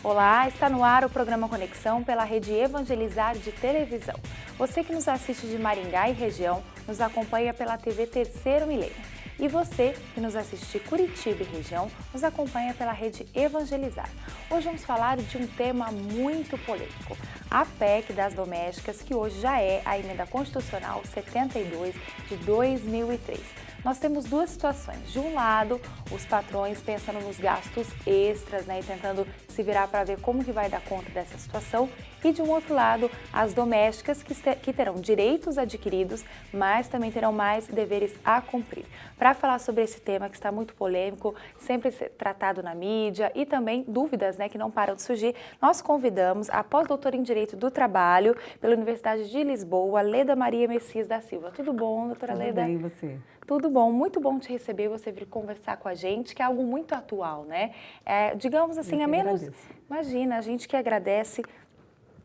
Olá, está no ar o programa Conexão pela Rede Evangelizar de televisão. Você que nos assiste de Maringá e região, nos acompanha pela TV Terceiro Milênio. E você que nos assiste de Curitiba e região, nos acompanha pela Rede Evangelizar. Hoje vamos falar de um tema muito polêmico, a PEC das domésticas, que hoje já é a Emenda Constitucional 72 de 2003. Nós temos duas situações. De um lado, os patrões pensando nos gastos extras, e tentando se virar para ver como que vai dar conta dessa situação. E de um outro lado, as domésticas que terão direitos adquiridos, mas também terão mais deveres a cumprir. Para falar sobre esse tema que está muito polêmico, sempre tratado na mídia e também dúvidas que não param de surgir, nós convidamos a pós-doutora em Direito do Trabalho pela Universidade de Lisboa, Leda Maria Messias da Silva. Tudo bom, doutora Leda? Tudo bem, e você? Tudo bom, muito bom te receber, você vir conversar com a gente, que é algo muito atual, digamos assim, a menos... Imagina, a gente que agradece.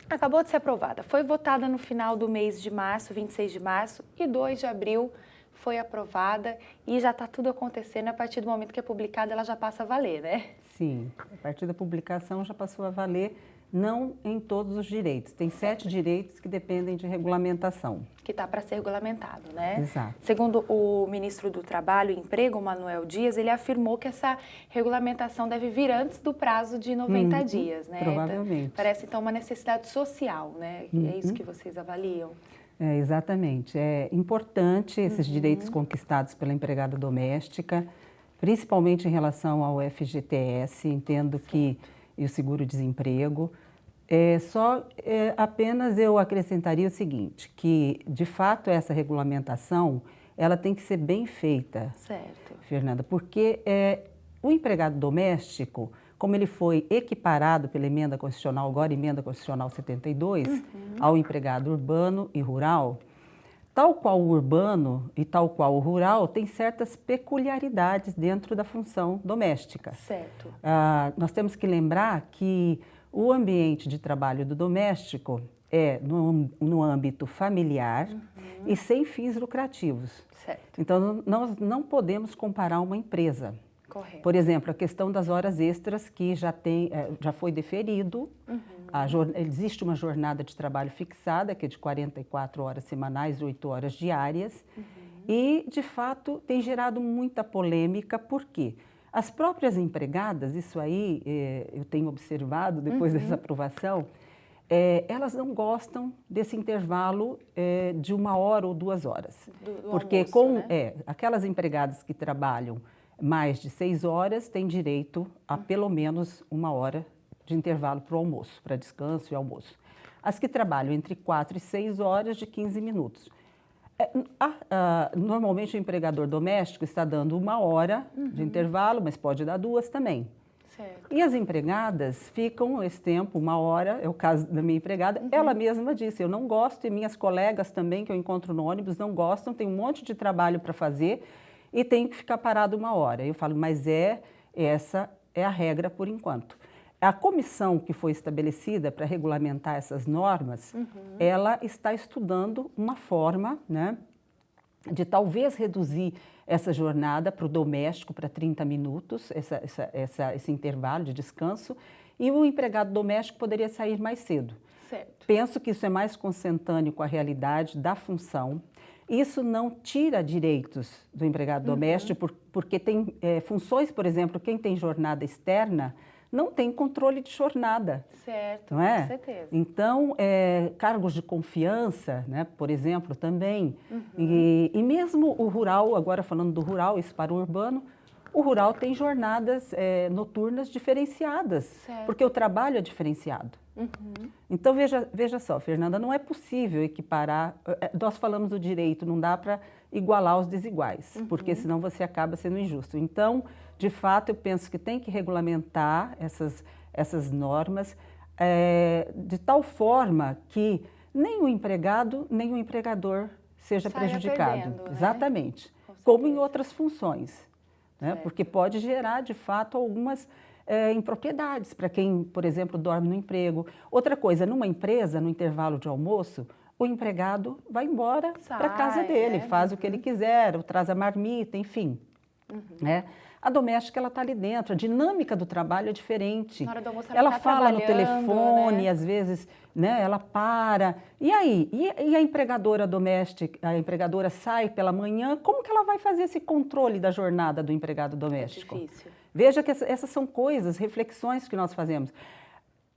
Acabou de ser aprovada, foi votada no final do mês de março, 26 de março, e 2 de abril foi aprovada e já está tudo acontecendo. A partir do momento que é publicada, ela já passa a valer, né? Sim, a partir da publicação já passou a valer, não em todos os direitos. Tem 7 direitos que dependem de regulamentação. Que está para ser regulamentado, né? Exato. Segundo o ministro do Trabalho e Emprego, Manuel Dias, ele afirmou que essa regulamentação deve vir antes do prazo de 90 dias, né? Provavelmente. Então, parece, então, uma necessidade social, né? É isso que vocês avaliam? É, exatamente. É importante esses direitos conquistados pela empregada doméstica, principalmente em relação ao FGTS, entendo que e o seguro-desemprego. Apenas eu acrescentaria o seguinte, que de fato essa regulamentação, ela tem que ser bem feita, certo, Fernanda, porque o empregado doméstico, como ele foi equiparado pela Emenda Constitucional, agora Emenda Constitucional 72, ao empregado urbano e rural, tal qual o urbano e tal qual o rural tem certas peculiaridades dentro da função doméstica. Certo. Nós temos que lembrar que o ambiente de trabalho do doméstico é no âmbito familiar e sem fins lucrativos. Certo. Então, nós não podemos comparar uma empresa. Correto. Por exemplo, a questão das horas extras que já foi deferido. Existe uma jornada de trabalho fixada, que é de 44 horas semanais, 8 horas diárias. E, de fato, tem gerado muita polêmica, porque as próprias empregadas, isso aí eu tenho observado depois dessa aprovação, elas não gostam desse intervalo de 1 hora ou 2 horas. Do porque almoço, aquelas empregadas que trabalham mais de 6 horas têm direito a pelo menos 1 hora de intervalo para o almoço, para descanso e almoço. As que trabalham entre 4 e 6 horas, de 15 minutos. Normalmente o empregador doméstico está dando 1 hora de intervalo, mas pode dar 2 também. Certo. E as empregadas ficam esse tempo, 1 hora, é o caso da minha empregada, ela mesma disse, eu não gosto, e minhas colegas também que eu encontro no ônibus não gostam, tem um monte de trabalho para fazer, e tem que ficar parado 1 hora. Eu falo, mas essa é a regra por enquanto. A comissão que foi estabelecida para regulamentar essas normas, ela está estudando uma forma, de talvez reduzir essa jornada para o doméstico para 30 minutos, esse intervalo de descanso, e o empregado doméstico poderia sair mais cedo. Certo. Penso que isso é mais consentâneo com a realidade da função. Isso não tira direitos do empregado doméstico, porque tem funções, por exemplo, quem tem jornada externa não tem controle de jornada. Certo, não é? com certeza. Então, cargos de confiança, por exemplo, também. E mesmo o rural, agora falando do rural, isso para o urbano, o rural tem jornadas noturnas diferenciadas, porque o trabalho é diferenciado. Então, veja só, Fernanda, não é possível equiparar, nós falamos do direito, não dá para igualar os desiguais, porque senão você acaba sendo injusto. Então, de fato, eu penso que tem que regulamentar essas normas de tal forma que nem o empregado, nem o empregador seja prejudicado. Perdendo, né? Exatamente, como em outras funções. Porque pode gerar, de fato, algumas impropriedades para quem, por exemplo, dorme no emprego. Outra coisa, numa empresa, no intervalo de almoço, o empregado vai embora para a casa dele, faz o que ele quiser, ou traz a marmita, enfim. A doméstica, ela está ali dentro, a dinâmica do trabalho é diferente. Na hora do almoço Ela tá fala no telefone, né? às vezes, né, ela para. E aí? E a empregadora doméstica, a empregadora sai pela manhã, como que ela vai fazer esse controle da jornada do empregado doméstico? É difícil. Veja que essas são coisas, reflexões que nós fazemos.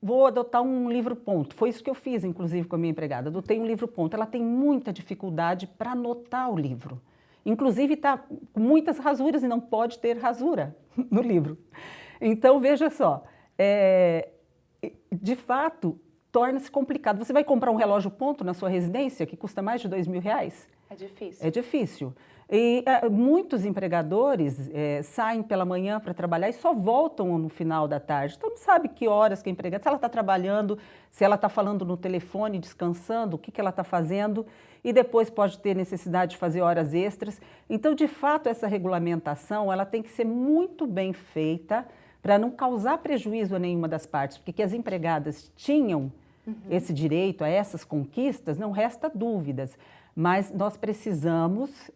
Vou adotar um livro-ponto. Foi isso que eu fiz, inclusive, com a minha empregada. Adotei um livro-ponto. Ela tem muita dificuldade para anotar o livro. Inclusive, está com muitas rasuras e não pode ter rasura no livro. Então, veja só, de fato, torna-se complicado. Você vai comprar um relógio-ponto na sua residência que custa mais de R$2.000? É difícil. É difícil. E muitos empregadores saem pela manhã para trabalhar e só voltam no final da tarde. Então, não sabe que horas que a empregada, se ela está trabalhando, se ela está falando no telefone, descansando, o que ela está fazendo, e depois pode ter necessidade de fazer horas extras. Então, de fato, essa regulamentação ela tem que ser muito bem feita para não causar prejuízo a nenhuma das partes, porque que as empregadas tinham esse direito a essas conquistas, não resta dúvidas. Mas nós precisamos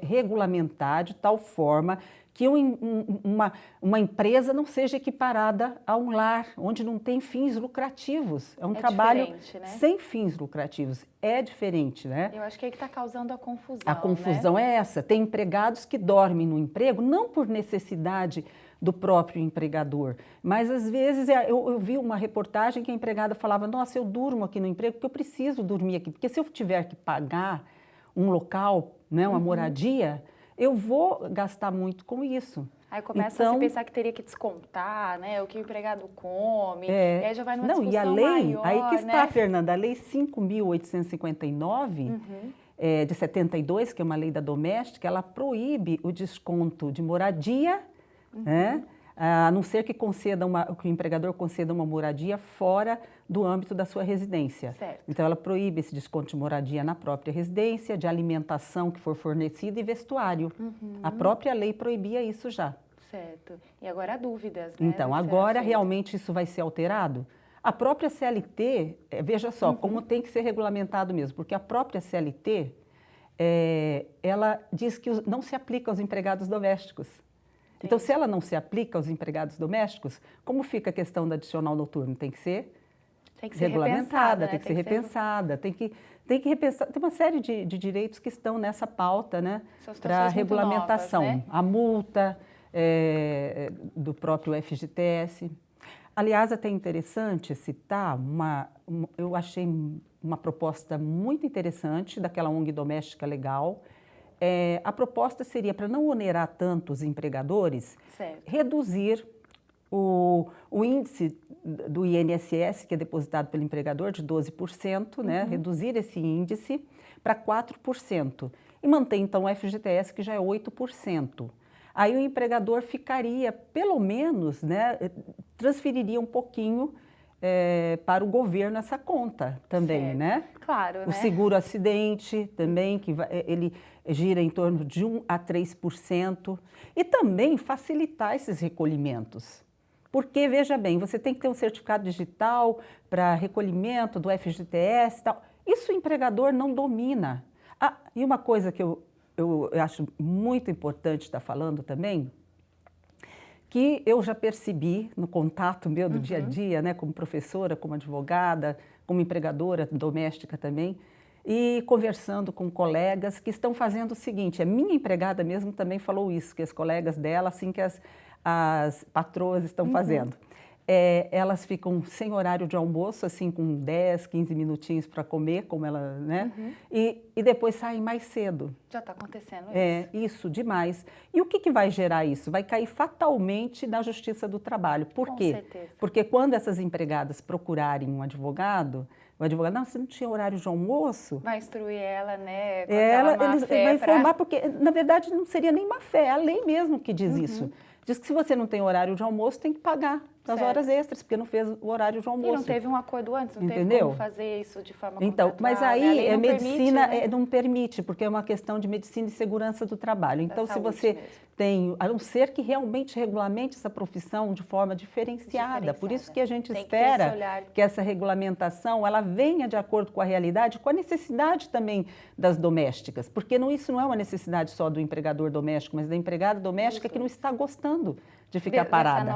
regulamentar de tal forma que uma empresa não seja equiparada a um lar, onde não tem fins lucrativos. É um trabalho né? sem fins lucrativos. É diferente, né? Eu acho que é que está causando a confusão. A confusão é essa. Tem empregados que dormem no emprego, não por necessidade do próprio empregador. Mas, às vezes, eu vi uma reportagem que a empregada falava, nossa, eu durmo aqui no emprego porque eu preciso dormir aqui. Porque se eu tiver que pagar um local, né, uma moradia, eu vou gastar muito com isso. Aí começa a se pensar que teria que descontar, né, o que o empregado come, e aí já vai numa discussão e a lei, maior, aí que está, né? Fernanda, a lei 5.859, de 72, que é uma lei da doméstica, ela proíbe o desconto de moradia, né? A não ser que que o empregador conceda uma moradia fora do âmbito da sua residência. Certo. Então, ela proíbe esse desconto de moradia na própria residência, de alimentação que for fornecida e vestuário. A própria lei proibia isso já. Certo. E agora há dúvidas, né? Então, agora realmente isso vai ser alterado? A própria CLT, veja só, como tem que ser regulamentado mesmo, porque a própria CLT, ela diz que não se aplica aos empregados domésticos. Então, se ela não se aplica aos empregados domésticos, como fica a questão da adicional noturno? Tem que ser regulamentada, tem que ser repensada, tem que repensar. Tem uma série de direitos que estão nessa pauta, né, para a regulamentação. Novas, né? A multa do próprio FGTS. Aliás, até interessante citar, eu achei uma proposta muito interessante daquela ONG Doméstica Legal. A proposta seria, para não onerar tanto os empregadores, reduzir o índice do INSS, que é depositado pelo empregador, de 12%, né? Reduzir esse índice para 4%. E manter, então, o FGTS, que já é 8%. Aí o empregador ficaria, pelo menos, né, transferiria um pouquinho para o governo essa conta também, né? Claro, O seguro-acidente também, que ele gira em torno de 1 a 3%. E também facilitar esses recolhimentos. Porque, veja bem, você tem que ter um certificado digital para recolhimento do FGTS e tal. Isso o empregador não domina. E uma coisa que eu acho muito importante estar falando também, que eu já percebi no contato meu do dia a dia, né, como professora, como advogada, como empregadora doméstica também, e conversando com colegas que estão fazendo o seguinte, a minha empregada mesmo também falou isso, que as colegas dela, assim que as patroas estão fazendo. Elas ficam sem horário de almoço, assim, com 10, 15 minutinhos para comer, como ela, né? E depois saem mais cedo. Já está acontecendo isso. Isso, demais. E o que vai gerar isso? Vai cair fatalmente na Justiça do Trabalho. Por quê? Com certeza. Porque quando essas empregadas procurarem um advogado, o advogado, não, você não tinha horário de almoço? Vai instruir ela, né? Ele vai informar, porque, na verdade, não seria nem má fé, é a lei mesmo que diz isso. Diz que se você não tem horário de almoço, tem que pagar. das horas extras, porque não fez o horário de almoço. E não teve um acordo antes, não Entendeu? teve como fazer isso de forma Então, mas contratual, aí né? A lei não medicina permite, né? não permite, porque é uma questão de medicina e segurança do trabalho. Então, se saúde você mesmo. tem, a não ser que realmente regulamente essa profissão de forma diferenciada. Por isso que a gente Tem que ter esse espera olhar. que essa regulamentação ela venha de acordo com a realidade, com a necessidade também das domésticas, porque isso não é uma necessidade só do empregador doméstico, mas da empregada doméstica que não está gostando de ficar parada.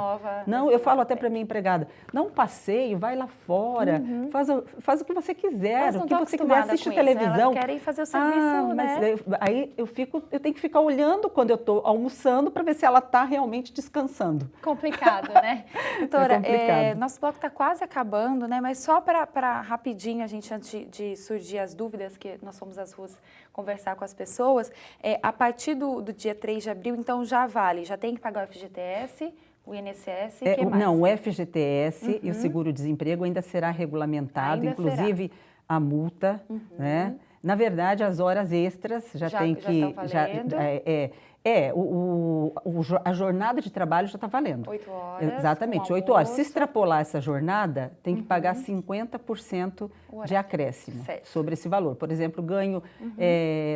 Não, eu falo até para minha empregada, não passeio, vai lá fora, faz o que você quiser, o que você quiser, assiste televisão. Isso, né? Elas querem fazer o serviço, né? Mas aí eu tenho que ficar olhando quando eu estou almoçando para ver se ela está realmente descansando. Complicado, né? Doutora, complicado. Nosso bloco está quase acabando, né? Mas só para rapidinho, antes de surgir as dúvidas, que nós fomos às ruas conversar com as pessoas, a partir do dia 3 de abril, então já vale, já tem que pagar o FGTS, o INSS, o que mais? Não, o FGTS e o seguro-desemprego ainda será regulamentado, inclusive a multa, né? Na verdade, as horas extras já tem que... Já estão valendo? A jornada de trabalho já está valendo. 8 horas. Exatamente, 8 horas. Se extrapolar essa jornada, tem que pagar 50% de acréscimo sobre esse valor. Por exemplo, ganho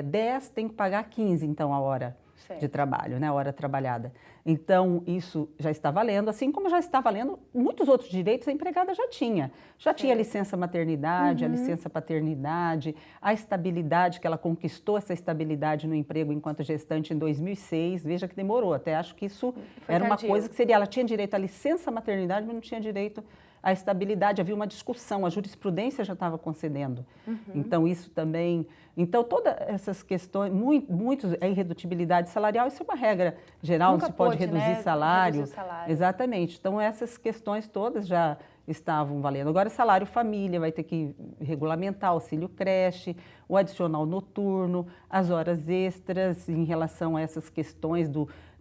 10, tem que pagar 15, então, a hora de trabalho, né? A hora trabalhada. Então, isso já está valendo, assim como já está valendo muitos outros direitos a empregada já tinha. Já tinha a licença maternidade, a licença paternidade, a estabilidade, que ela conquistou essa estabilidade no emprego enquanto gestante em 2006. Veja que demorou, até acho que isso era uma coisa que seria... Ela tinha direito à licença maternidade, mas não tinha direito à estabilidade. Havia uma discussão, a jurisprudência já estava concedendo. Então, isso também... Então, todas essas questões, a irredutibilidade salarial, isso é uma regra geral, não se pode reduzir salário. Exatamente. Então, essas questões todas já estavam valendo. Agora, salário família vai ter que regulamentar, auxílio creche, o adicional noturno, as horas extras em relação a essas questões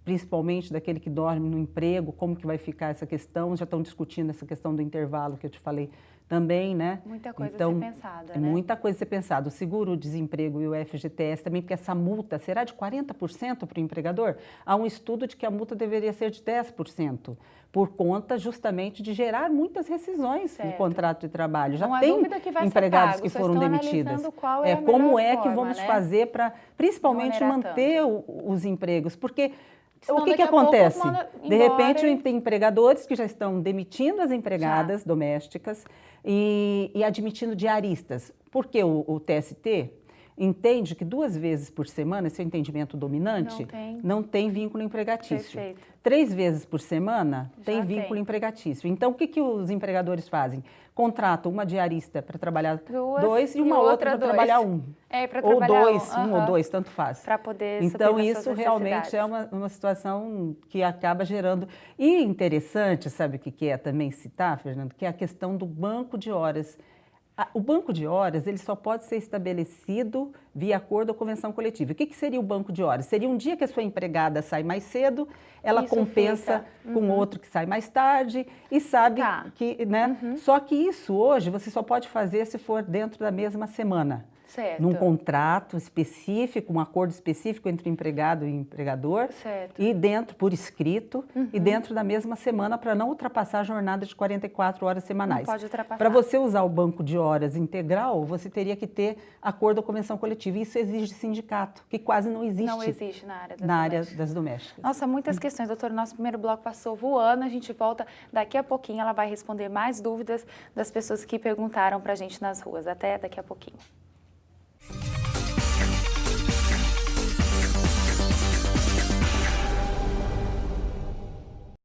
principalmente daquele que dorme no emprego, como que vai ficar essa questão, já estão discutindo essa questão do intervalo que eu te falei também, né? Muita coisa a ser pensada, né? Muita coisa a ser pensada. O seguro-desemprego e o FGTS também, porque essa multa será de 40% para o empregador? Há um estudo de que a multa deveria ser de 10%, por conta justamente de gerar muitas rescisões no contrato de trabalho. Já tem empregados que foram demitidas. Como é que vamos fazer para, principalmente, manter os empregos? Porque... O que acontece? De repente, tem empregadores que já estão demitindo as empregadas domésticas e admitindo diaristas. Porque o TST entende que 2 vezes por semana, esse é o entendimento dominante, não tem vínculo empregatício. Perfeito. 3 vezes por semana tem vínculo empregatício. Então, o que os empregadores fazem? Contratam uma diarista para trabalhar 2 e uma outra para trabalhar 1. Ou 2, 1 ou 2, tanto faz. Para poder então, isso realmente é uma situação que acaba gerando... E interessante, sabe o que é também citar, Fernando? Que é a questão do banco de horas. O banco de horas ele só pode ser estabelecido via acordo ou convenção coletiva. O que seria o banco de horas? Seria um dia que a sua empregada sai mais cedo, ela compensa com outro que sai mais tarde e sabe que... né? Só que isso hoje você só pode fazer se for dentro da mesma semana. Certo. Num contrato específico, um acordo específico entre o empregado e o empregador. Certo. E dentro, por escrito, e dentro da mesma semana, para não ultrapassar a jornada de 44 horas semanais. Não pode ultrapassar. Para você usar o banco de horas integral, você teria que ter acordo ou convenção coletiva. Isso exige sindicato, que quase não existe. Não existe na área das domésticas. Nossa, muitas questões, doutora. Nosso primeiro bloco passou voando, a gente volta daqui a pouquinho. Ela vai responder mais dúvidas das pessoas que perguntaram para a gente nas ruas. Até daqui a pouquinho.